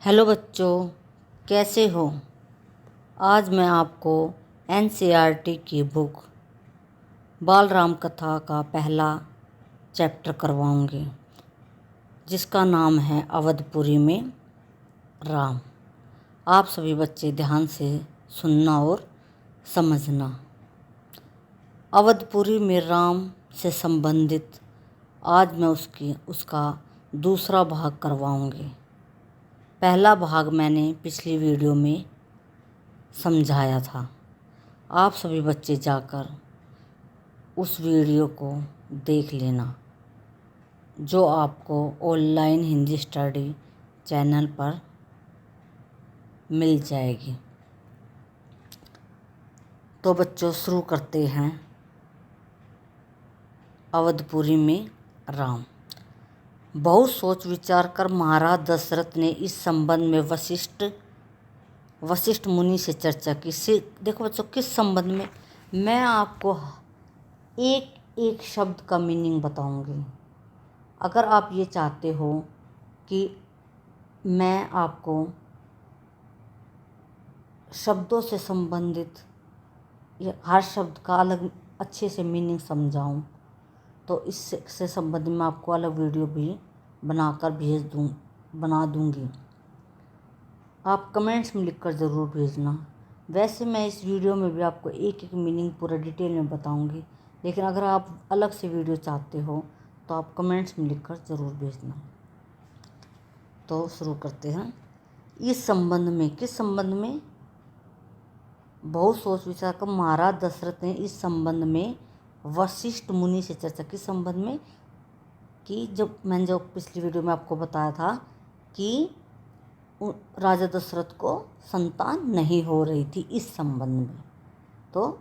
Hello बच्चों, कैसे हो। आज मैं आपको एनसीईआरटी की बुक बाल राम कथा का पहला चैप्टर करवाऊंगी, जिसका नाम है अवधपुरी में राम। आप सभी बच्चे ध्यान से सुनना और समझना। अवधपुरी में राम से संबंधित आज मैं उसका दूसरा भाग करवाऊंगी। पहला भाग मैंने पिछली वीडियो में समझाया था। आप सभी बच्चे जाकर उस वीडियो को देख लेना, जो आपको ऑनलाइन हिंदी स्टडी चैनल पर मिल जाएगी। तो बच्चों, शुरू करते हैं। अवधपुरी में राम। बहुत सोच विचार कर महाराज दशरथ ने इस संबंध में वशिष्ठ मुनि से चर्चा की। देखो बच्चों, किस संबंध में, मैं आपको एक एक शब्द का मीनिंग बताऊंगी। अगर आप ये चाहते हो कि मैं आपको शब्दों से संबंधित हर शब्द का अलग अच्छे से मीनिंग समझाऊं, तो इससे संबंधित मैं आपको अलग वीडियो भी बनाकर बना दूंगी। आप कमेंट्स में लिखकर ज़रूर भेजना। वैसे मैं इस वीडियो में भी आपको एक एक मीनिंग पूरा डिटेल में बताऊंगी, लेकिन अगर आप अलग से वीडियो चाहते हो तो आप कमेंट्स में लिखकर ज़रूर भेजना। तो शुरू करते हैं। इस संबंध में, किस संबंध में, बहुत सोच विचार कर महाराज दशरथ ने इस संबंध में वशिष्ठ मुनि से चर्चा। किस संबंध में, कि मैंने जो पिछली वीडियो में आपको बताया था कि राजा दशरथ को संतान नहीं हो रही थी, इस संबंध में तो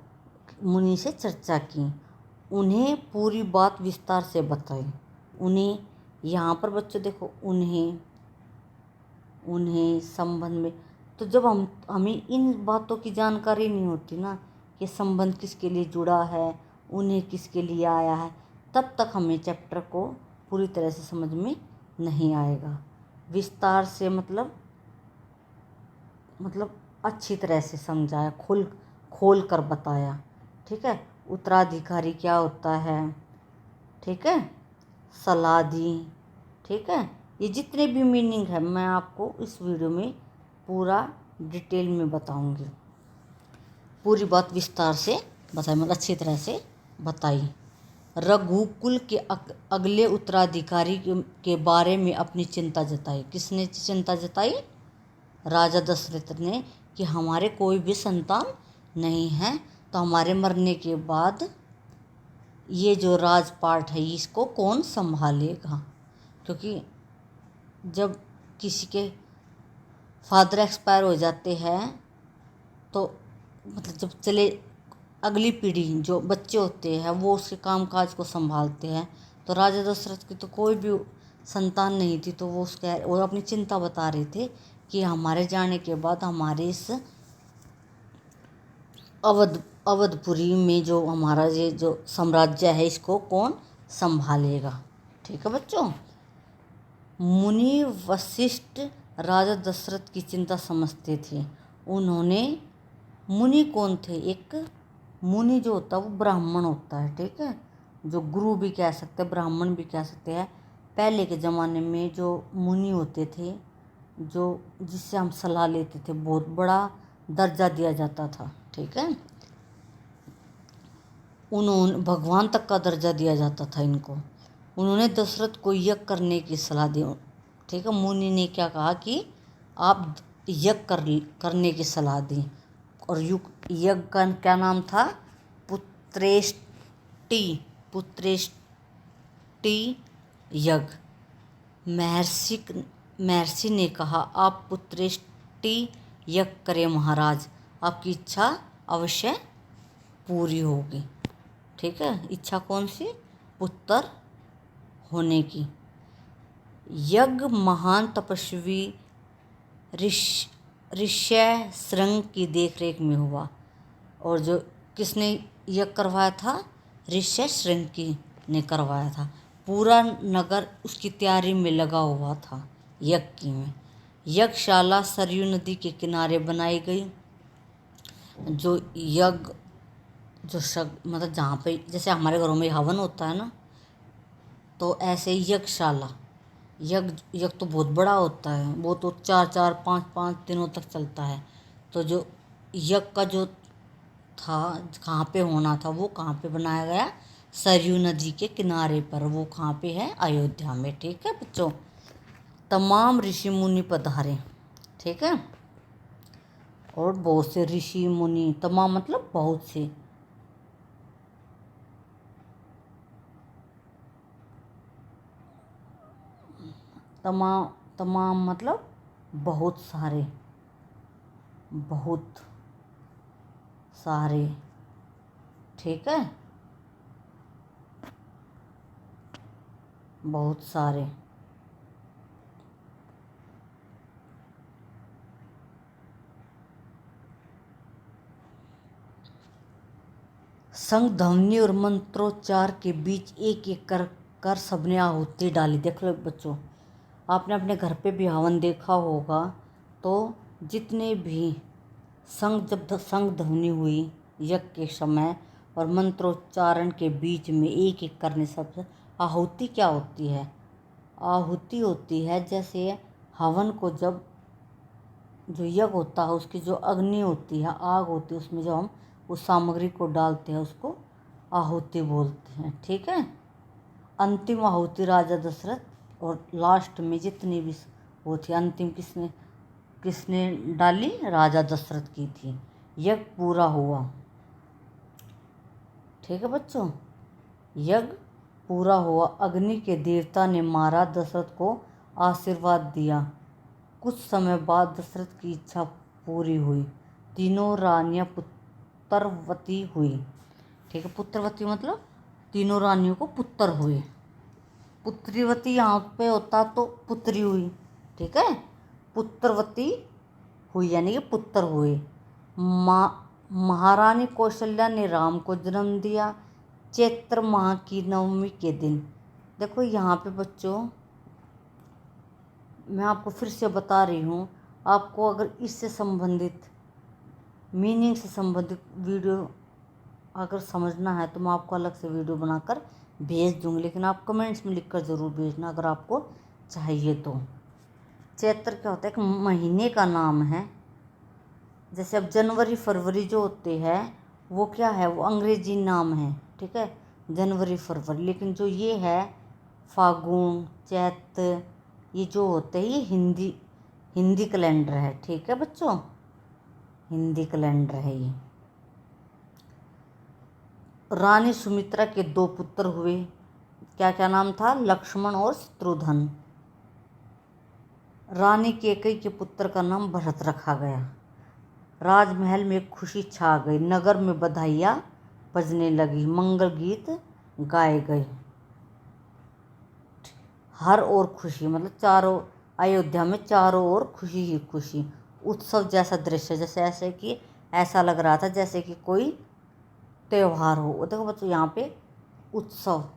मुनि से चर्चा की, उन्हें पूरी बात विस्तार से बताई। उन्हें यहाँ पर बच्चों देखो, उन्हें संबंध में, तो जब हमें इन बातों की जानकारी नहीं होती ना कि संबंध किसके लिए जुड़ा है, उन्हें किसके लिए आया है, तब तक हमें चैप्टर को पूरी तरह से समझ में नहीं आएगा। विस्तार से मतलब अच्छी तरह से समझाया, खोल कर बताया। ठीक है, उत्तराधिकारी क्या होता है, ठीक है, सलाह दी। ठीक है, ये जितने भी मीनिंग है मैं आपको इस वीडियो में पूरा डिटेल में बताऊंगी। पूरी बात विस्तार से बताई, मतलब अच्छी तरह से बताई। रघुकुल के अगले उत्तराधिकारी के बारे में अपनी चिंता जताई। किसने चिंता जताई? राजा दशरथ ने, कि हमारे कोई भी संतान नहीं है, तो हमारे मरने के बाद ये जो राजपाट है इसको कौन संभालेगा। क्योंकि जब किसी के फादर एक्सपायर हो जाते हैं तो जब चले अगली पीढ़ी, जो बच्चे होते हैं वो उसके कामकाज को संभालते हैं। तो राजा दशरथ की तो कोई भी संतान नहीं थी, तो वो अपनी चिंता बता रहे थे कि हमारे जाने के बाद हमारे इस अवधपुरी में जो हमारा ये जो साम्राज्य है इसको कौन संभालेगा। ठीक है बच्चों, मुनि वशिष्ठ राजा दशरथ की चिंता समझते थे। उन्होंने, मुनि कौन थे? एक मुनि जो होता है वो ब्राह्मण होता है। ठीक है, जो गुरु भी कह सकते हैं, ब्राह्मण भी कह सकते हैं। पहले के ज़माने में जो मुनि होते थे, जो जिससे हम सलाह लेते थे, बहुत बड़ा दर्जा दिया जाता था। ठीक है, उन्होंने भगवान तक का दर्जा दिया जाता था इनको। उन्होंने दशरथ को यज्ञ करने की सलाह दी। ठीक है, मुनि ने क्या कहा कि आप यज्ञ करने की सलाह दी। और यज्ञ का क्या नाम था? पुत्रेष्टि यज्ञ। महर्षि ने कहा, आप पुत्रेष्टि यज्ञ करें महाराज, आपकी इच्छा अवश्य पूरी होगी। ठीक है, इच्छा कौन सी? पुत्र होने की। यज्ञ महान तपस्वी ऋष्यशृंग की देखरेख में हुआ। और जो किसने यज्ञ करवाया था? ऋष्यशृंग ने करवाया था। पूरा नगर उसकी तैयारी में लगा हुआ था यज्ञ में। यज्ञशाला सरयू नदी के किनारे बनाई गई। जो यज्ञ जो मतलब जहाँ पे जैसे हमारे घरों में हवन होता है ना, तो ऐसे यज्ञशाला, यज्ञ तो बहुत बड़ा होता है, वो तो 4-4, 5-5 दिनों तक चलता है। तो जो यज्ञ का जो था कहाँ पे होना था, वो कहाँ पे बनाया गया, सरयू नदी के किनारे पर। वो कहाँ पे है, अयोध्या में। ठीक है बच्चों, तमाम ऋषि मुनि पधारे। ठीक है, और बहुत से ऋषि मुनि, तमाम मतलब बहुत से, तमाम तमाम मतलब बहुत सारे, बहुत सारे। ठीक है, बहुत सारे। संग ध्वनि और मंत्रोच्चार के बीच एक एक कर सबने आहुति डाली। देख लो बच्चों, आपने अपने घर पे भी हवन देखा होगा, तो जितने भी जब संग ध्वनि हुई यज्ञ के समय और मंत्रोच्चारण के बीच में एक एक करने सबसे आहुति क्या होती है, आहुति होती है जैसे हवन को जब जो यज्ञ होता है उसकी जो अग्नि होती है, आग होती है, उसमें जो हम उस सामग्री को डालते हैं उसको आहुति बोलते हैं। ठीक है, अंतिम आहुति राजा दशरथ, और लास्ट में जितनी भी वो थी अंतिम किसने किसने डाली, राजा दशरथ की थी। यज्ञ पूरा हुआ। ठीक है बच्चों, यज्ञ पूरा हुआ। अग्नि के देवता ने महाराज दशरथ को आशीर्वाद दिया। कुछ समय बाद दशरथ की इच्छा पूरी हुई। तीनों रानियां पुत्रवती हुई। ठीक है, पुत्रवती मतलब तीनों रानियों को पुत्र हुए। पुत्रीवती यहाँ पे होता तो पुत्री हुई। ठीक है, पुत्रवती हुई यानी कि पुत्र हुए। महारानी कौशल्या ने राम को जन्म दिया चैत्र माह की नवमी के दिन। देखो यहाँ पे बच्चों, मैं आपको फिर से बता रही हूँ, आपको अगर इससे संबंधित मीनिंग से संबंधित वीडियो अगर समझना है तो मैं आपको अलग से वीडियो बनाकर भेज दूँगी, लेकिन आप कमेंट्स में लिखकर ज़रूर भेजना अगर आपको चाहिए तो। चैत्र क्या होता है, एक महीने का नाम है। जैसे अब जनवरी फरवरी जो होते हैं वो क्या है, वो अंग्रेजी नाम है। ठीक है, जनवरी फरवरी, लेकिन जो ये है फागुन चैत्र, ये जो होते हैं ये हिंदी कैलेंडर है। ठीक है बच्चों, हिंदी कैलेंडर है ये। रानी सुमित्रा के 2 पुत्र हुए। क्या क्या नाम था, लक्ष्मण और शत्रुघ्न। रानी कैकेयी के पुत्र का नाम भरत रखा गया। राजमहल में खुशी छा गई। नगर में बधाइयाँ बजने लगी, मंगल गीत गाए गए। हर ओर खुशी मतलब चारों, अयोध्या में चारों ओर खुशी ही खुशी। उत्सव जैसा दृश्य, जैसे ऐसे कि ऐसा लग रहा था जैसे कि कोई त्योहार हो। देखो बच्चों यहाँ पे उत्सव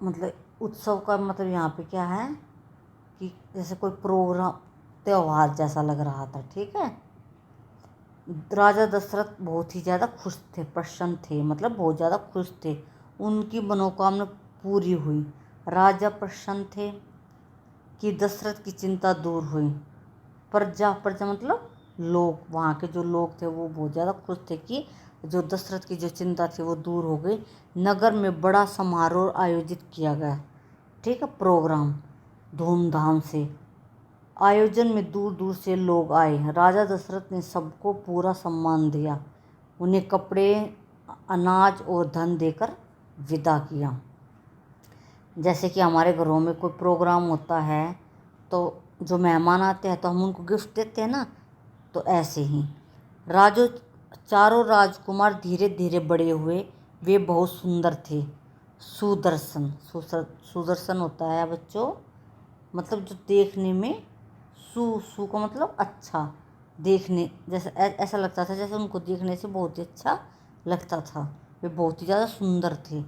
मतलब उत्सव का मतलब यहाँ पे क्या है कि जैसे कोई प्रोग्राम त्योहार जैसा लग रहा था। ठीक है, राजा दशरथ बहुत ही ज़्यादा खुश थे, प्रसन्न थे, मतलब बहुत ज़्यादा खुश थे। उनकी मनोकामना पूरी हुई। राजा प्रसन्न थे कि दशरथ की चिंता दूर हुई। प्रजा मतलब लोग, वहाँ के जो लोग थे वो बहुत ज़्यादा खुश थे कि जो दशरथ की जो चिंता थी वो दूर हो गई। नगर में बड़ा समारोह आयोजित किया गया। ठीक है, प्रोग्राम धूमधाम से आयोजन में दूर दूर से लोग आए। राजा दशरथ ने सबको पूरा सम्मान दिया, उन्हें कपड़े अनाज और धन देकर विदा किया। जैसे कि हमारे घरों में कोई प्रोग्राम होता है तो जो मेहमान आते हैं तो हम उनको गिफ्ट देते हैं ना, तो ऐसे ही चारों राजकुमार धीरे धीरे बड़े हुए। वे बहुत सुंदर थे। सुदर्शन होता है बच्चों, मतलब जो देखने में सु का मतलब अच्छा, देखने जैसे ऐसा लगता था जैसे उनको देखने से बहुत ही अच्छा लगता था। वे बहुत ही ज़्यादा सुंदर थे।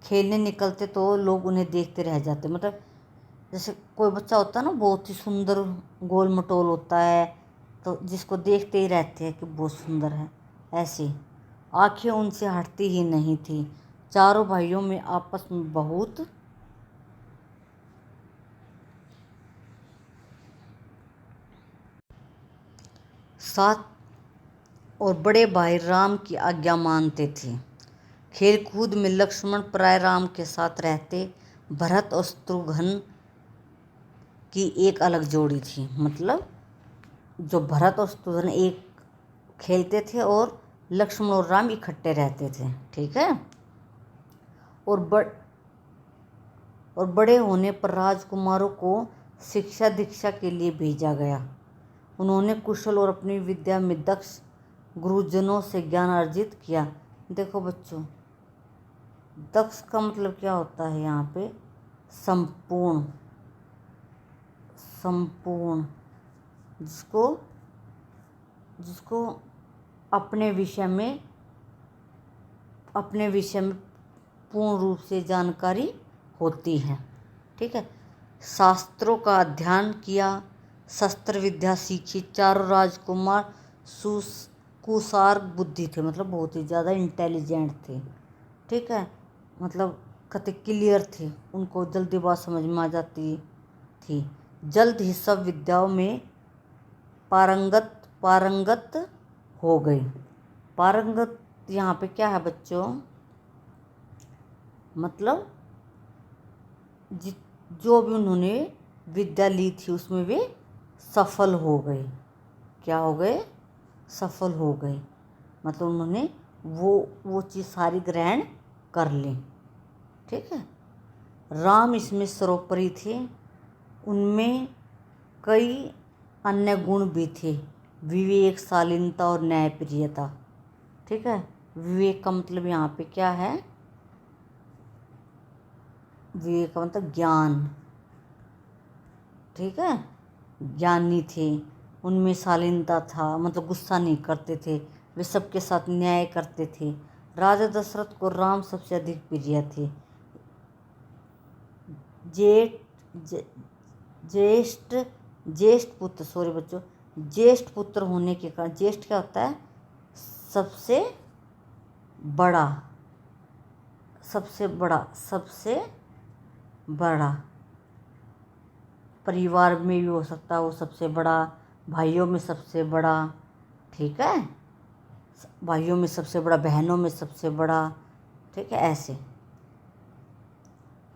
खेलने निकलते तो लोग उन्हें देखते रह जाते। मतलब जैसे कोई बच्चा होता है ना, बहुत ही सुंदर गोल मटोल होता है, तो जिसको देखते ही रहते हैं कि बहुत सुंदर है, ऐसे आंखें उनसे हटती ही नहीं थी। चारों भाइयों में आपस में बहुत साथ और बड़े भाई राम की आज्ञा मानते थे। खेल कूद में लक्ष्मण प्राय राम के साथ रहते। भरत और शत्रुघ्न की एक अलग जोड़ी थी। मतलब जो भरत और शत्रुघ्न एक खेलते थे और लक्ष्मण और राम इकट्ठे रहते थे, ठीक है। और बड़े होने पर राजकुमारों को शिक्षा दीक्षा के लिए भेजा गया। उन्होंने कुशल और अपनी विद्या में दक्ष गुरुजनों से ज्ञान अर्जित किया। देखो बच्चों, दक्ष का मतलब क्या होता है यहाँ पे? संपूर्ण, संपूर्ण, जिसको जिसको अपने विषय में पूर्ण रूप से जानकारी होती है, ठीक है। शास्त्रों का अध्ययन किया, शस्त्र विद्या सीखी। चारों राजकुमार कुशार बुद्धि थे, मतलब बहुत ही ज़्यादा इंटेलिजेंट थे, ठीक है। मतलब कते क्लियर थे, उनको जल्दी बात समझ में आ जाती थी। जल्द ही सब विद्याओं में पारंगत हो गई। पारंगत यहाँ पे क्या है बच्चों? मतलब जो भी उन्होंने विद्या ली थी उसमें वे सफल हो गए। क्या हो गए? सफल हो गए। मतलब उन्होंने वो चीज़ सारी ग्रहण कर ली, ठीक है। राम इसमें सर्वोपरि थे। उनमें कई अन्य गुण भी थे, विवेक, शालीनता और न्यायप्रियता, ठीक है। विवेक का मतलब यहाँ पे क्या है? विवेक का मतलब ज्ञान, ठीक है। ज्ञानी थे। उनमें शालीनता था, मतलब गुस्सा नहीं करते थे। वे सबके साथ न्याय करते थे। राजा दशरथ को राम सबसे अधिक प्रिय थे। ज्येष्ठ ज्येष्ठ पुत्र, सॉरी बच्चों, ज्येष्ठ पुत्र होने के कारण, ज्येष्ठ क्या होता है? सबसे बड़ा, सबसे बड़ा, सबसे बड़ा। परिवार में भी हो सकता है वो सबसे बड़ा, भाइयों में सबसे बड़ा, ठीक है। भाइयों में सबसे बड़ा, बहनों में सबसे बड़ा, ठीक है, ऐसे।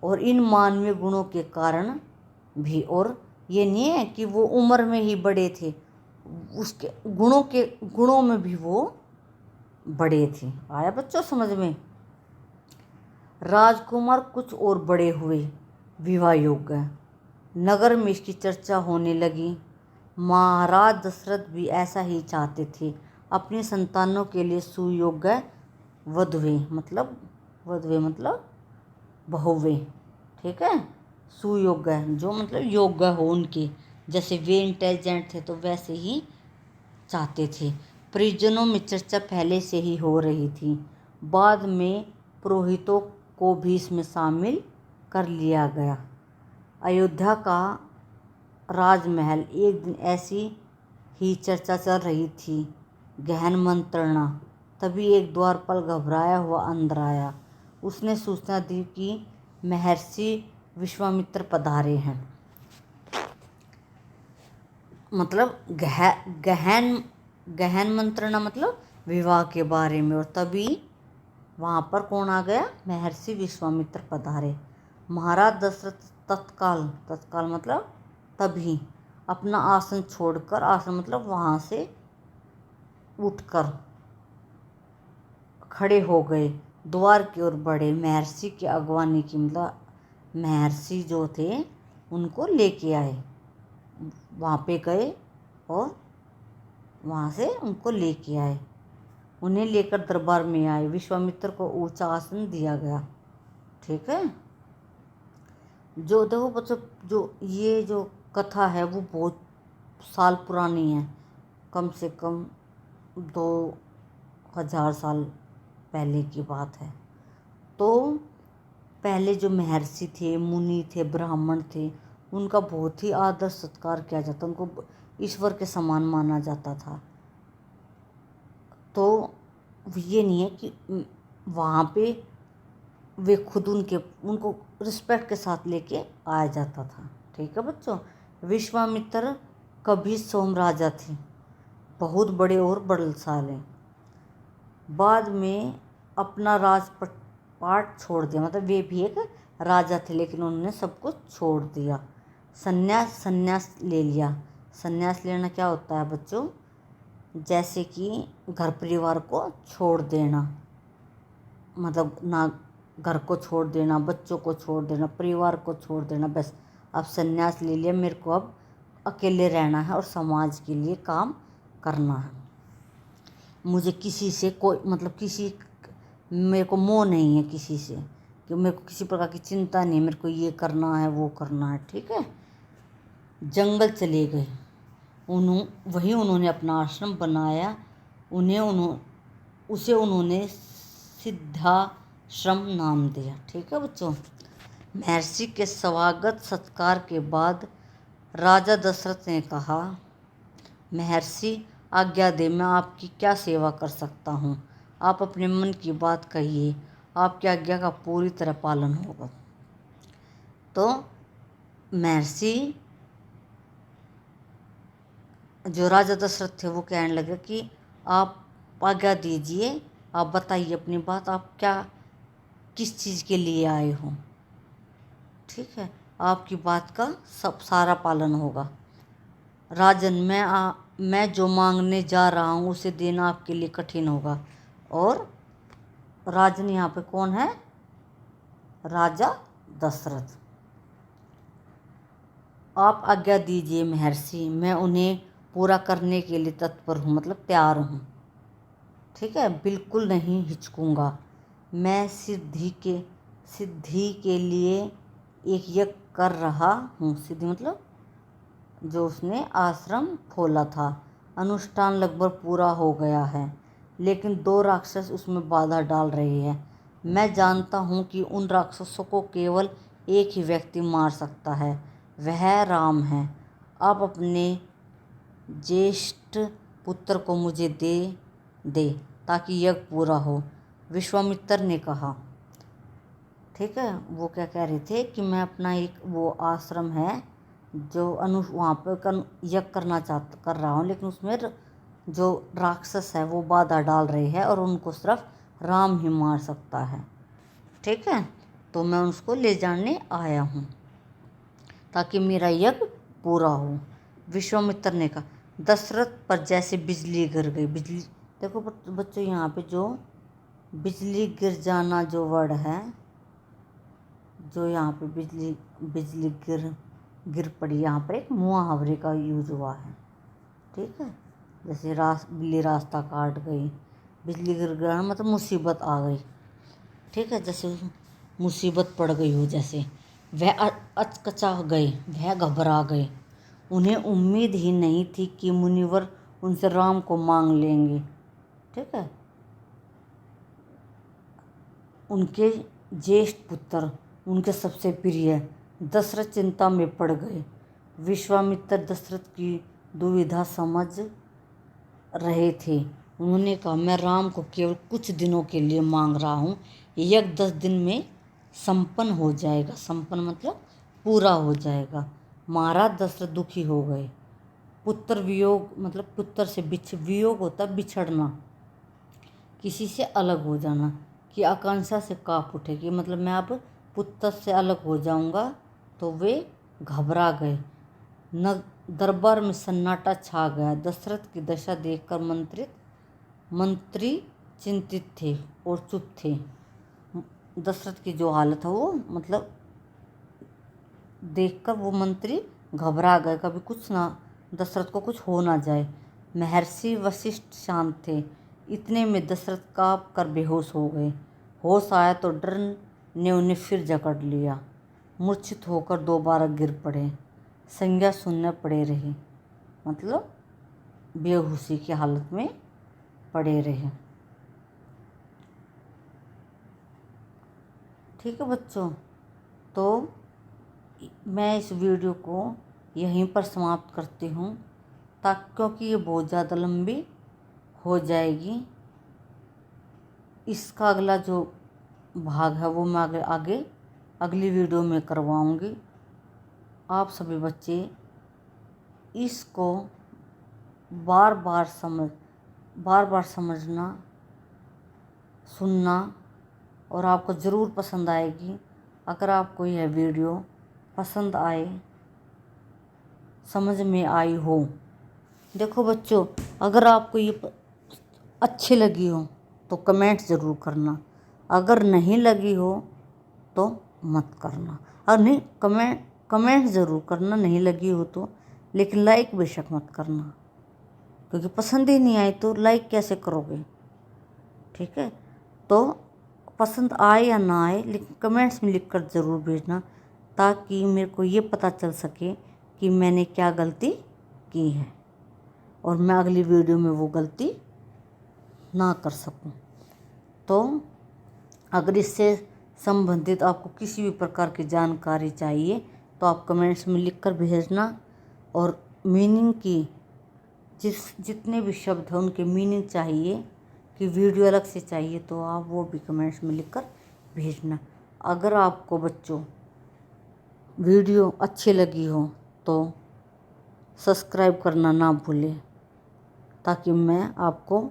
और इन मानवीय गुणों के कारण भी, और ये नहीं है कि वो उम्र में ही बड़े थे, उसके गुणों में भी वो बड़े थे। आया बच्चों समझ में? राजकुमार कुछ और बड़े हुए, विवाह योग्य। नगर में इसकी चर्चा होने लगी। महाराज दशरथ भी ऐसा ही चाहते थे। अपनी संतानों के लिए सुयोग्य वधुएं, मतलब बहुवें, ठीक है। सुयोग्य, जो मतलब योग्य हो उनके, जैसे वे इंटेलिजेंट थे तो वैसे ही चाहते थे। परिजनों में चर्चा पहले से ही हो रही थी। बाद में पुरोहितों को भी इसमें शामिल कर लिया गया। अयोध्या का राजमहल, एक दिन ऐसी ही चर्चा चल रही थी, गहन मंत्रणा। तभी एक द्वारपाल घबराया हुआ अंदर आया। उसने सूचना दी कि महर्षि विश्वामित्र पधारे हैं। मतलब गहन मंत्रणा मतलब विवाह के बारे में। और तभी वहाँ पर कौन आ गया? महर्षि विश्वामित्र पधारे। महाराज दशरथ तत्काल मतलब तभी अपना आसन छोड़कर, आसन मतलब वहाँ से उठकर खड़े हो गए, द्वार की ओर बढ़े। महर्षि की अगवानी की, मतलब महर्षि जो थे उनको लेके आए, वहाँ पे गए और वहाँ से उनको लेके आए। उन्हें लेकर दरबार में आए। विश्वामित्र को ऊंचा आसन दिया गया, ठीक है। जो देखो बच्चों, जो ये जो कथा है वो बहुत साल पुरानी है, कम से कम 2000 साल पहले की बात है। तो पहले जो महर्षि थे, मुनि थे, ब्राह्मण थे, उनका बहुत ही आदर सत्कार किया जाता, उनको ईश्वर के समान माना जाता था। तो ये नहीं है कि वहाँ पे वे खुद उनको रिस्पेक्ट के साथ लेके आया जाता था। ठीक है बच्चों। विश्वामित्र कभी सोम राजा थे, बहुत बड़े और बलशाली। बाद में अपना राजपाट छोड़ दिया, मतलब वे भी एक राजा थे लेकिन उन्होंने सब कुछ छोड़ दिया, संन्यास ले लिया। संन्यास लेना क्या होता है बच्चों? जैसे कि घर परिवार को छोड़ देना, मतलब ना घर को छोड़ देना, बच्चों को छोड़ देना, परिवार को छोड़ देना, बस अब संन्यास ले लिया, मेरे को अब अकेले रहना है और समाज के लिए काम करना है। मुझे किसी से कोई मेरे को मोह नहीं है किसी से, कि मेरे को किसी प्रकार की चिंता नहीं, मेरे को ये करना है वो करना है। ठीक है। जंगल चले गए, वहीं उन्होंने अपना आश्रम बनाया। उसे उन्होंने सिद्धाश्रम नाम दिया। ठीक है बच्चों। महर्षि के स्वागत सत्कार के बाद राजा दशरथ ने कहा, महर्षि आज्ञा दे, मैं आपकी क्या सेवा कर सकता हूँ? आप अपने मन की बात कहिए, आपकी आज्ञा का पूरी तरह पालन होगा। तो महर्षि जो राजा दशरथ थे वो कहने लगे कि आप आज्ञा दीजिए, आप बताइए अपनी बात, आप किस चीज़ के लिए आए हो? ठीक है, आपकी बात का सारा पालन होगा। राजन, मैं जो मांगने जा रहा हूँ उसे देना आपके लिए कठिन होगा। और राजन यहाँ पे कौन है? राजा दशरथ। आप आज्ञा दीजिए महर्षि, मैं उन्हें पूरा करने के लिए तत्पर हूँ, मतलब तैयार हूँ। ठीक है, बिल्कुल नहीं हिचकूँगा। मैं सिद्धि के लिए एक यज्ञ कर रहा हूँ। सिद्धि मतलब जो उसने आश्रम खोला था, अनुष्ठान लगभग पूरा हो गया है, लेकिन 2 राक्षस उसमें बाधा डाल रहे हैं। मैं जानता हूँ कि उन राक्षसों को केवल एक ही व्यक्ति मार सकता है, वह राम है। आप अपने ज्येष्ठ पुत्र को मुझे दे ताकि यज्ञ पूरा हो, विश्वामित्र ने कहा। ठीक है, वो क्या कह रहे थे कि मैं अपना एक वो आश्रम है जो वहाँ पर यज्ञ कर रहा हूँ, लेकिन उसमें जो राक्षस है वो बाधा डाल रहे हैं और उनको सिर्फ राम ही मार सकता है। ठीक है, तो मैं उसको ले जाने आया हूँ ताकि मेरा यज्ञ पूरा हो, विश्वामित्र ने कहा। दशरथ पर जैसे बिजली गिर गई। बिजली, देखो बच्चों, यहाँ पे जो बिजली गिर जाना जो वर्ड है, जो यहाँ पे बिजली गिर पड़ी, यहाँ पर एक मुहावरे का यूज हुआ है। ठीक है, जैसे बिल्ली रास्ता काट गई, बिजली गिर गया मतलब मुसीबत आ गई। ठीक है, जैसे मुसीबत पड़ गई हो, जैसे वह अचकचा गए, वह घबरा गए। उन्हें उम्मीद ही नहीं थी कि मुनिवर उनसे राम को मांग लेंगे। ठीक है, उनके ज्येष्ठ पुत्र, उनके सबसे प्रिय दशरथ चिंता में पड़ गए। विश्वामित्र दशरथ की दुविधा समझ रहे थे। उन्होंने कहा, मैं राम को केवल कुछ दिनों के लिए मांग रहा हूँ, यज्ञ 10 दिन में संपन्न हो जाएगा। संपन्न मतलब पूरा हो जाएगा। महाराज दशरथ दुखी हो गए। पुत्र वियोग मतलब पुत्र से वियोग होता है बिछड़ना, किसी से अलग हो जाना, कि आकांक्षा से काँप उठे कि मतलब मैं अब पुत्र से अलग हो जाऊंगा। तो वे घबरा गए। न दरबार में सन्नाटा छा गया। दशरथ की दशा देखकर मंत्री चिंतित थे और चुप थे। दशरथ की जो हालत है वो मतलब देखकर वो मंत्री घबरा गए, कभी कुछ ना दशरथ को कुछ हो ना जाए। महर्षि वशिष्ठ शांत थे। इतने में दशरथ काँप कर बेहोश हो गए। होश आया तो डर ने उन्हें फिर जकड़ लिया। मूर्छित होकर दोबारा गिर पड़े, संज्ञा सुनने पड़े रहे, मतलब बेहोशी की हालत में पड़े रहे। ठीक है बच्चों। तो मैं इस वीडियो को यहीं पर समाप्त करती हूँ, ताकि क्योंकि ये बहुत ज़्यादा लंबी हो जाएगी। इसका अगला जो भाग है वो मैं आगे अगली वीडियो में करवाऊँगी। आप सभी बच्चे इसको बार बार समझना, सुनना, और आपको ज़रूर पसंद आएगी। अगर आपको यह वीडियो पसंद आए, समझ में आई हो, देखो बच्चों, अगर आपको ये अच्छी लगी हो तो कमेंट ज़रूर करना, अगर नहीं लगी हो तो मत करना। और नहीं, कमेंट ज़रूर करना नहीं लगी हो तो, लेकिन लाइक बेशक मत करना, क्योंकि पसंद ही नहीं आई तो लाइक कैसे करोगे। ठीक है, तो पसंद आए या ना आए, लेकिन कमेंट्स में लिख कर ज़रूर भेजना, ताकि मेरे को ये पता चल सके कि मैंने क्या गलती की है और मैं अगली वीडियो में वो गलती ना कर सकूं। तो अगर इससे संबंधित आपको किसी भी प्रकार की जानकारी चाहिए तो आप कमेंट्स में लिख कर भेजना, और मीनिंग की जितने भी शब्द हैं उनके मीनिंग चाहिए कि वीडियो अलग से चाहिए तो आप वो भी कमेंट्स में लिख कर भेजना। अगर आपको बच्चों वीडियो अच्छी लगी हो तो सब्सक्राइब करना ना भूलें, ताकि मैं आपको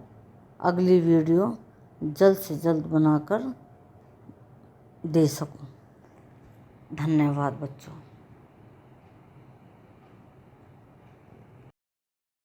अगली वीडियो जल्द से जल्द बनाकर दे सकूं। धन्यवाद बच्चों।